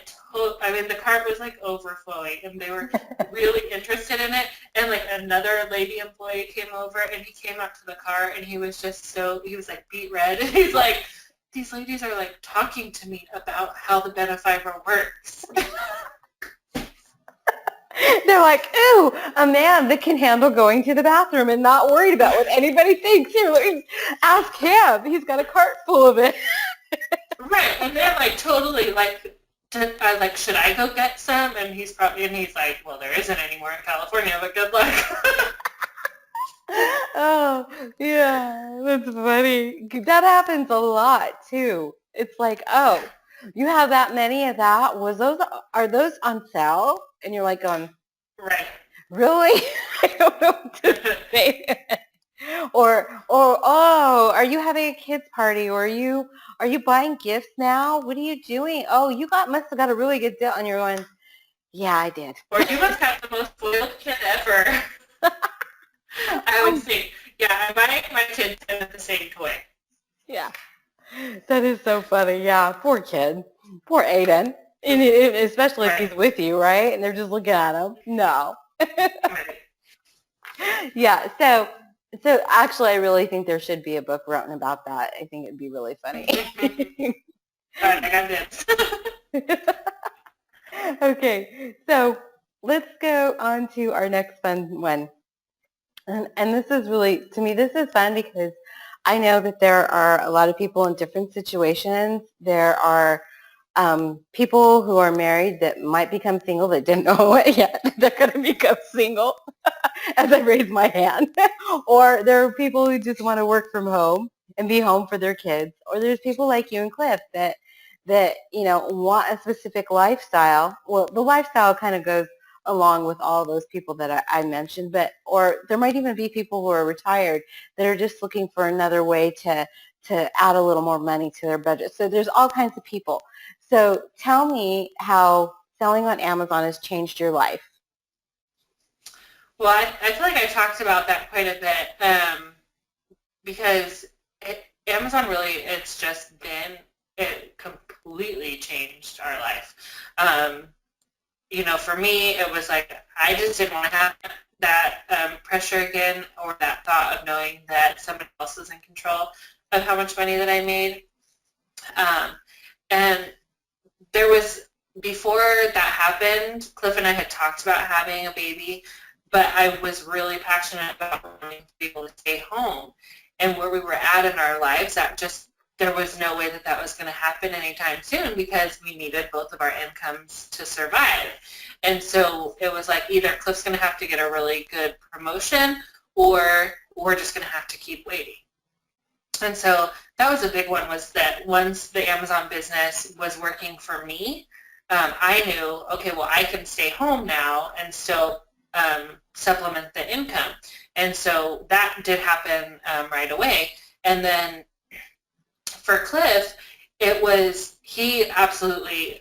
I mean, the cart was like overflowing, and they were really interested in it. And like another lady employee came over, and he came up to the car, and he was just he was like beet red, and he's like, these ladies are like talking to me about how the Benefiber works.
They're like, ooh, a man that can handle going to the bathroom and not worried about what anybody thinks. Here, let me ask him. He's got a cart full of it.
Right, and they're like totally like, like, should I go get some? And he's like, well, there isn't anymore in California, but good luck.
Oh, yeah, that's funny. That happens a lot too. It's like, oh, you have that many of that? Are those on sale? And you're like going,
Right.
really? I don't know what to say. Or oh, are you having a kids party? Or are you buying gifts now? What are you doing? Oh, must have got a really good deal. And you're going, yeah, I did.
Or you must have the most spoiled kid ever. I would say, yeah, I'm buying my kids the same toy.
Yeah, that is so funny. Yeah, poor kid, poor Aiden, and especially if
Right.
he's with you, right? And they're just looking at him. No.
Right.
Yeah. So actually, I really think there should be a book written about that. I think it'd be really funny.
All right, I got this.
Okay, so let's go on to our next fun one. And this is really, to me, this is fun because I know that there are a lot of people in different situations. There are people who are married that might become single that didn't know it yet. They're going to become single as I raise my hand. Or there are people who just want to work from home and be home for their kids. Or there's people like you and Cliff that want a specific lifestyle. Well, the lifestyle kind of goes along with all those people that I mentioned, or there might even be people who are retired that are just looking for another way to add a little more money to their budget. So there's all kinds of people. So tell me how selling on Amazon has changed your life.
Well, I feel like I talked about that quite a bit because Amazon really, it completely changed our life. For me, it was like I just didn't want to have that pressure again or that thought of knowing that somebody else was in control of how much money that I made. And there was, before that happened, Cliff and I had talked about having a baby, but I was really passionate about wanting to be able to stay home. And where we were at in our lives, there was no way that was going to happen anytime soon because we needed both of our incomes to survive. And so it was like either Cliff's going to have to get a really good promotion or we're just going to have to keep waiting. And so that was a big one, was that once the Amazon business was working for me, I knew, okay, well, I can stay home now and still supplement the income. And so that did happen right away. And then for Cliff, he absolutely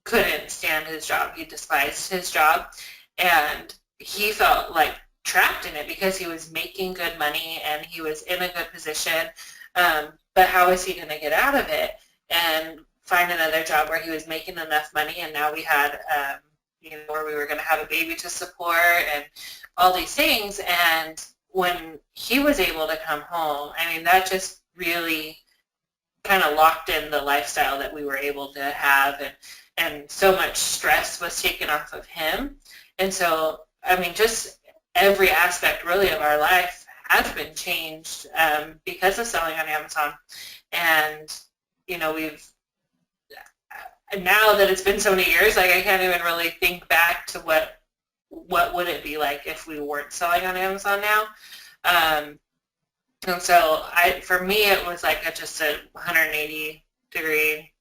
couldn't stand his job. He despised his job and he felt like trapped in it because he was making good money and he was in a good position. But how is he going to get out of it and find another job where he was making enough money? And now we had, where we were going to have a baby to support and all these things. And when he was able to come home, I mean, that just really kind of locked in the lifestyle that we were able to have, and so much stress was taken off of him. And so, I mean, just every aspect really of our life has been changed because of selling on Amazon. And, now that it's been so many years, like I can't even really think back to what would it be like if we weren't selling on Amazon now. And so for me, it was like just a 180-degree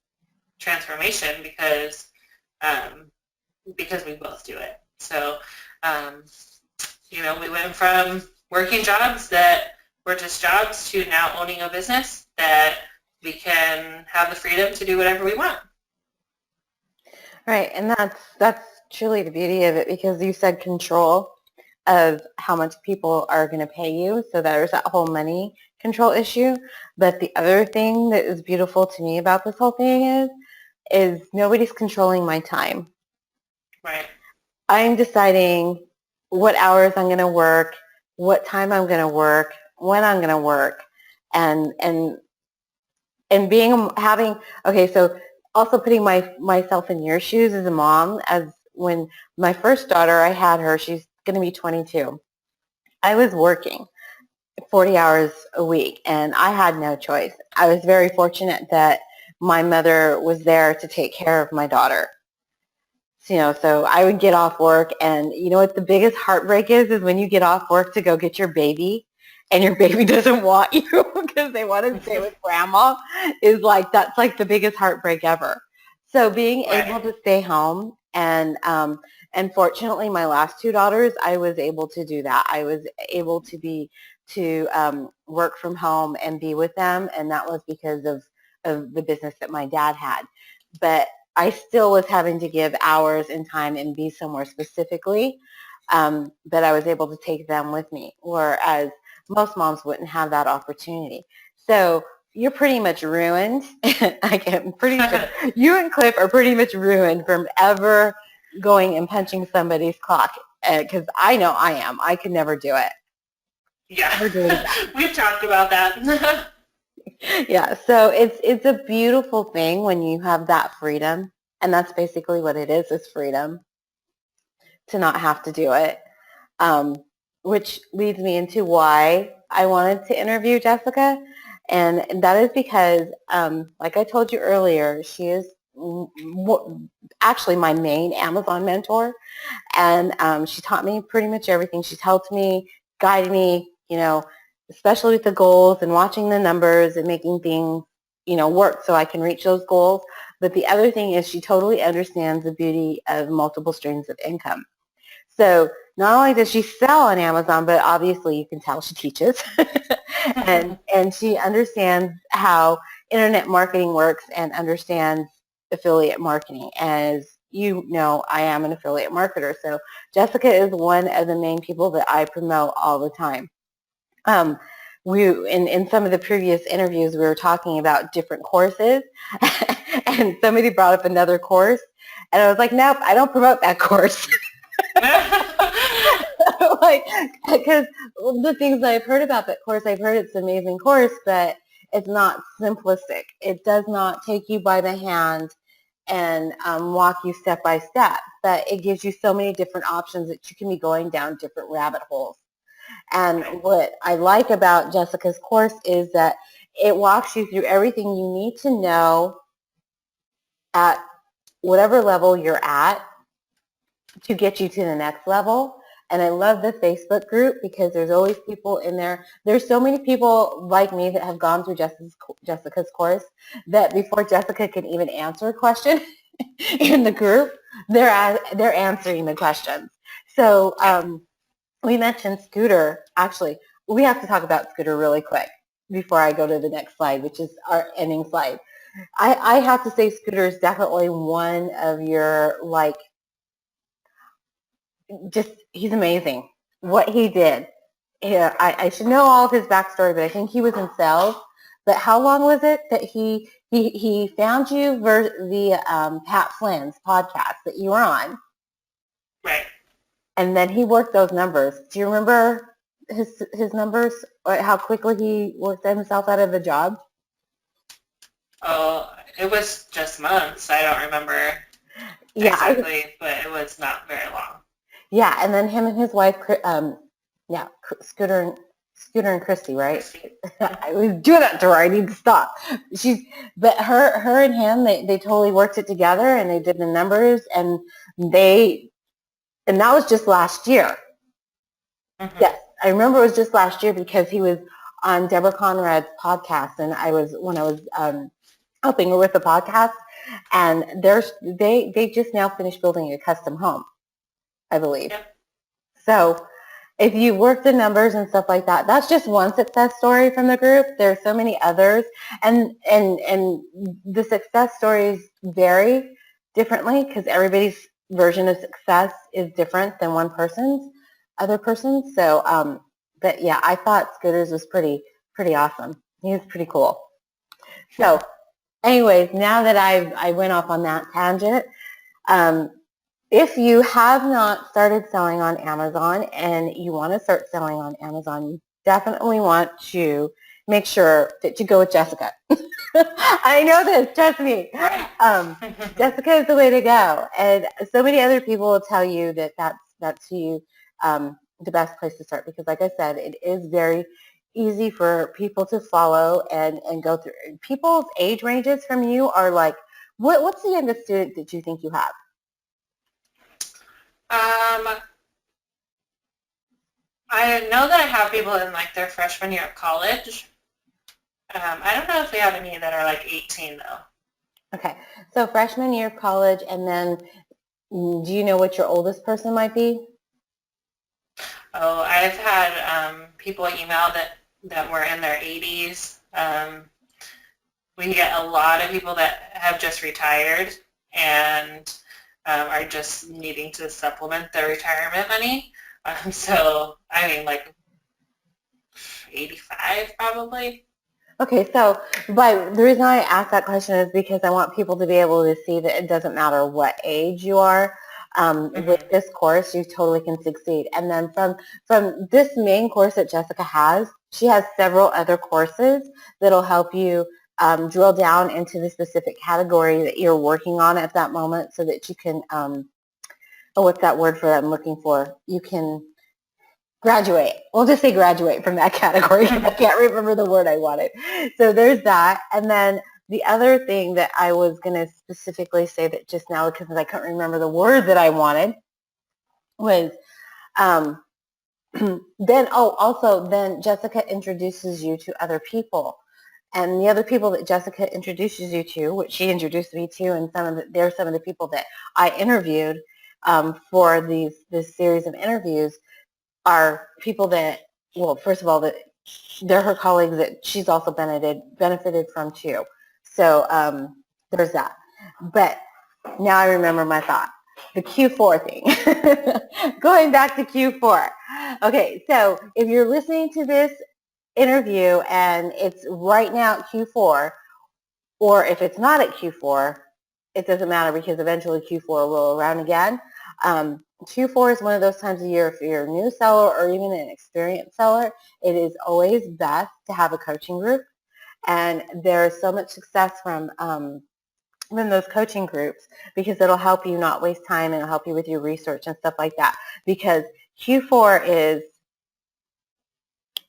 transformation because we both do it. So, we went from working jobs that were just jobs to now owning a business that we can have the freedom to do whatever we want.
Right, and that's truly the beauty of it, because you said control of how much people are going to pay you. So there's that whole money control issue. But the other thing that is beautiful to me about this whole thing is nobody's controlling my time.
Right.
I'm deciding what hours I'm going to work, what time I'm going to work, when I'm going to work, and having, okay, so also putting myself in your shoes as a mom. As when my first daughter, I had her, she's going to be 22. I was working 40 hours a week, and I had no choice. I was very fortunate that my mother was there to take care of my daughter. So I would get off work, and you know what the biggest heartbreak is when you get off work to go get your baby, and your baby doesn't want you because they want to stay with grandma. That's like the biggest heartbreak ever. So being able
Right.
to stay home, and fortunately my last two daughters, I was able to do that. I was able to work from home and be with them, and that was because of the business that my dad had. But I still was having to give hours and time and be somewhere specifically, but I was able to take them with me, whereas most moms wouldn't have that opportunity. So you're pretty much ruined. I'm pretty sure you and Cliff are pretty much ruined from ever going and punching somebody's clock, because I know I am. I could never do it.
Yeah.
Never do it again.
We've talked about that.
Yeah, so it's a beautiful thing when you have that freedom, and that's basically what it is freedom to not have to do it, um, which leads me into why I wanted to interview Jessica, and that is because, like I told you earlier, she is actually my main Amazon mentor, and she taught me pretty much everything. She's helped me, guided me, especially with the goals and watching the numbers and making things, work so I can reach those goals. But the other thing is she totally understands the beauty of multiple streams of income. So not only does she sell on Amazon, but obviously you can tell she teaches, and she understands how internet marketing works and understands affiliate marketing. As you know, I am an affiliate marketer, so Jessica is one of the main people that I promote all the time. In some of the previous interviews, we were talking about different courses, and somebody brought up another course, and I was like, nope, I don't promote that course. Like, because the things I've heard about that course, I've heard it's an amazing course, but it's not simplistic. It does not take you by the hand and walk you step by step, but it gives you so many different options that you can be going down different rabbit holes. And what I like about Jessica's course is that it walks you through everything you need to know at whatever level you're at to get you to the next level. And I love the Facebook group because there's always people in there. There's so many people like me that have gone through Jessica's course that before Jessica can even answer a question in the group, they're answering the questions. So we mentioned Scooter. Actually, we have to talk about Scooter really quick before I go to the next slide, which is our ending slide. I have to say Scooter is definitely one of your, he's amazing. What he did. Yeah, I should know all of his backstory, but I think he was in sales. But how long was it that he found you via Pat Flynn's podcast that you were on?
Right.
And then he worked those numbers. Do you remember his numbers, or how quickly he worked himself out of a job?
Oh, it was just months. I don't remember exactly, but it was not very long.
Yeah, and then him and his wife, Scooter and Christy, right?
Christy.
I was doing that to her. I need to stop. But her and him, they totally worked it together, and they did the numbers, and that was just last year.
Mm-hmm.
Yes, I remember it was just last year because he was on Deborah Conrad's podcast, and when I was helping her with the podcast, and they just now finished building a custom home, I believe.
Yep.
So if you work the numbers and stuff like that, that's just one success story from the group. There are so many others, and the success stories vary differently because everybody's version of success is different than other person's. So, but yeah, I thought Scooter's was pretty awesome. He was pretty cool. So, anyways, now that I went off on that tangent, um, if you have not started selling on Amazon and you want to start selling on Amazon, you definitely want to make sure that you go with Jessica. I know this, trust me. Jessica is the way to go. And so many other people will tell you that that's who you, the best place to start because like I said, it is very easy for people to follow and go through. People's age ranges from you are like, what's the youngest student that you think you have?
I know that I have people in like their freshman year of college. I don't know if we have any that are like 18 though.
Okay, so freshman year of college, and then do you know what your oldest person might be?
Oh, I've had people email that were in their 80s. We get a lot of people that have just retired and are just needing to supplement their retirement money. So, I mean, like 85 probably.
Okay, so but the reason I ask that question is because I want people to be able to see that it doesn't matter what age you are. With this course, you totally can succeed. And then from this main course that Jessica has, she has several other courses that'll help you drill down into the specific category that you're working on at that moment so that you can, what's that word for that I'm looking for? You can graduate. We'll just say graduate from that category. I can't remember the word I wanted. So there's that. And then the other thing that I was going to specifically say that just now because I couldn't remember the word that I wanted was then Jessica introduces you to other people. And the other people that Jessica introduces you to, which she introduced me to, and they're some of the people that I interviewed for this series of interviews, are people that, well, first of all, that they're her colleagues that she's also benefited from too. So there's that. But now I remember my thought. The Q4 thing. Going back to Q4. Okay, so if you're listening to this interview and it's right now at Q4, or if it's not at Q4, it doesn't matter because eventually Q4 will roll around again. Q4 is one of those times of year if you're a new seller or even an experienced seller, it is always best to have a coaching group. And there's so much success from those coaching groups because it'll help you not waste time and it'll help you with your research and stuff like that. Because Q4 is,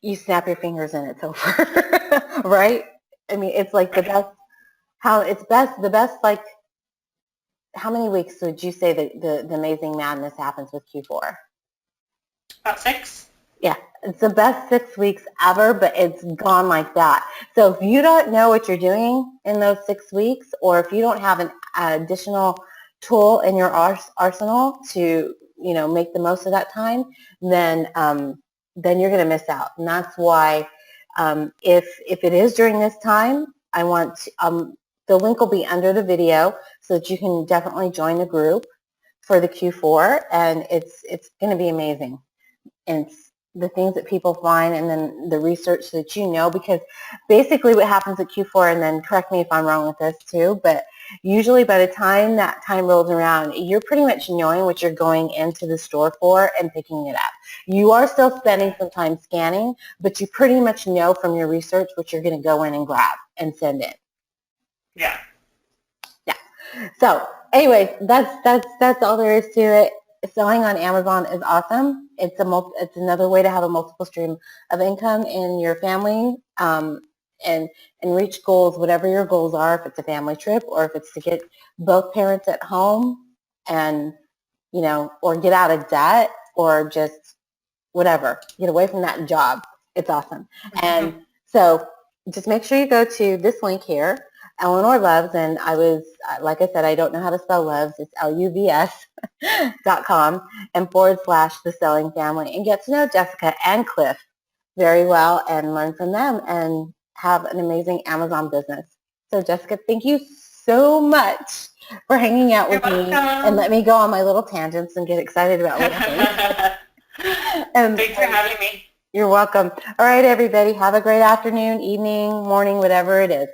you snap your fingers and it's over, right? I mean, it's like the best, like, how many weeks would you say that the amazing madness happens with Q4?
About 6.
Yeah, it's the best 6 weeks ever, but it's gone like that. So if you don't know what you're doing in those 6 weeks, or if you don't have an additional tool in your arsenal to, make the most of that time, then you're going to miss out. And that's why if it is during this time, I want the link will be under the video so that you can definitely join the group for the Q4, and it's going to be amazing. And it's the things that people find and then the research that because basically what happens at Q4, and then correct me if I'm wrong with this too, but usually by the time that time rolls around, you're pretty much knowing what you're going into the store for and picking it up. You are still spending some time scanning, but you pretty much know from your research what you're going to go in and grab and send in.
Yeah.
Yeah. So anyways, that's all there is to it. selling on Amazon is awesome. It's another way to have a multiple stream of income in your family, and reach goals, whatever your goals are, if it's a family trip or if it's to get both parents at home and, or get out of debt or just whatever, get away from that job. It's awesome. And so just make sure you go to this link here, Eleanor Loves, and like I said, I don't know how to spell loves. It's LUVS.com and / the selling family, and get to know Jessica and Cliff very well and learn from them and have an amazing Amazon business. So Jessica, thank you so much for hanging out with me and let me go on my little tangents and get excited about little things.
Thanks for having me.
You're welcome. All right, everybody. Have a great afternoon, evening, morning, whatever it is.